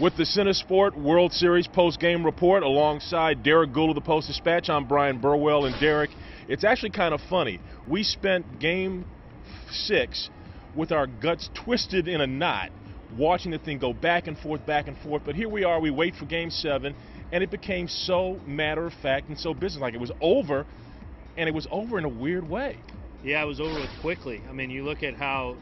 With the Center Sport World Series post-game report alongside Derek Gould of the Post-Dispatch, I'm Brian Burwell. And Derek, it's actually kind of funny. We spent Game 6 with our guts twisted in a knot, watching the thing go back and forth, but here we are, we wait for Game 7, and it became so matter-of-fact and so businesslike. It was over, and it was over in a weird way. Yeah, it was over with quickly. I mean, you look at how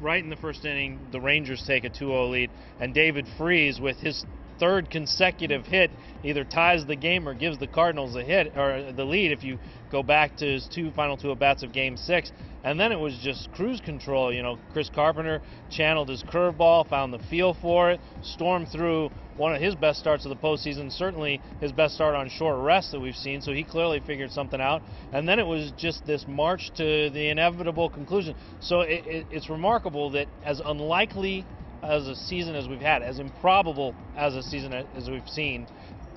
right in the first inning, the Rangers take a 2-0 lead, and David Freese, with his third consecutive hit, either ties the game or gives the Cardinals a hit or the lead if you go back to his final two at-bats of Game 6. And then it was just cruise control. You know, Chris Carpenter channeled his curveball, found the feel for it, stormed through one of his best starts of the postseason, certainly his best start on short rest that we've seen, so he clearly figured something out. And then it was just this march to the inevitable conclusion. So it's remarkable that as unlikely as a season as we've had, as improbable as a season as we've seen,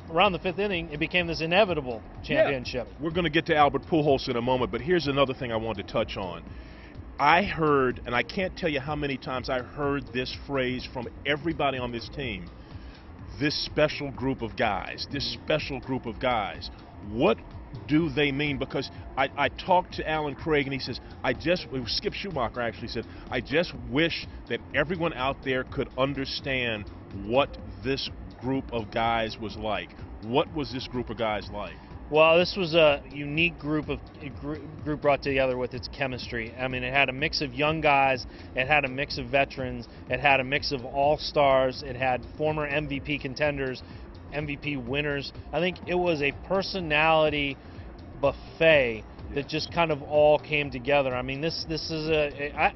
around the fifth inning, it became this inevitable championship. Yeah. We're going to get to Albert Pujols in a moment, but here's another thing I wanted to touch on. I heard, and I can't tell you how many times I heard this phrase from everybody on this team, this special group of guys, this special group of guys. What do they mean? Because I talked to Alan Craig, and he says, Skip Schumacher actually said, I just wish that everyone out there could understand what this group of guys was like. What was this group of guys like? Well, this was a unique group brought together with its chemistry. I mean, it had a mix of young guys, it had a mix of veterans, it had a mix of all-stars, it had former MVP contenders, MVP winners. I think it was a personality buffet that just kind of all came together. I mean, this is the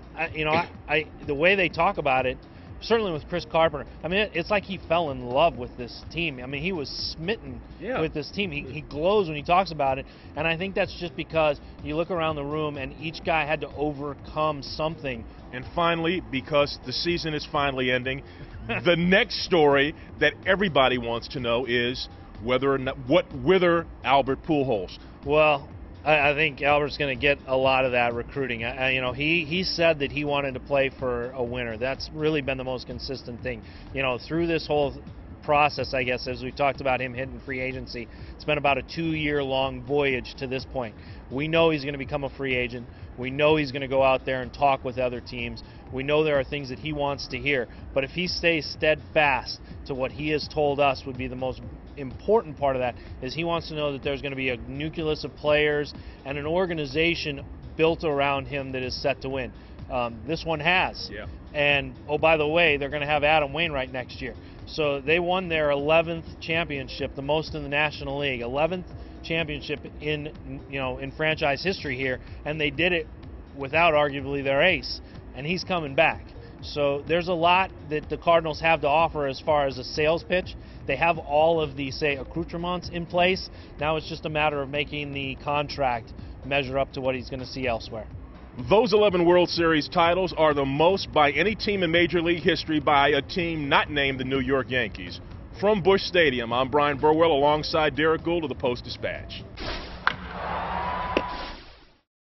way they talk about it, certainly with Chris Carpenter, I mean, it's like he fell in love with this team. I mean, he was smitten with this team. He glows when he talks about it, and I think that's just because you look around the room and each guy had to overcome something. And finally, because the season is finally ending, the next story that everybody wants to know is whether Albert Pujols. Well, I think Albert's going to get a lot of that recruiting. He said that he wanted to play for a winner. That's really been the most consistent thing. Through this whole process, I guess, as we talked about him hitting free agency, it's been about a 2-year-long voyage to this point. We know he's going to become a free agent. We know he's going to go out there and talk with other teams. We know there are things that he wants to hear. But if he stays steadfast to what he has told us would be the most important part of that, is he wants to know that there's going to be a nucleus of players and an organization built around him that is set to win. This one has. Yeah. And, oh, by the way, they're going to have Adam Wainwright next year. So they won their 11th championship, the most in the National League, 11th championship in franchise history here, and they did it without arguably their ace, and he's coming back. So there's a lot that the Cardinals have to offer as far as a sales pitch. They have all of the, say, accoutrements in place. Now it's just a matter of making the contract measure up to what he's going to see elsewhere. Those 11 World Series titles are the most by any team in Major League history by a team not named the New York Yankees. From Busch Stadium, I'm Brian Burwell alongside Derek Gould of the Post-Dispatch.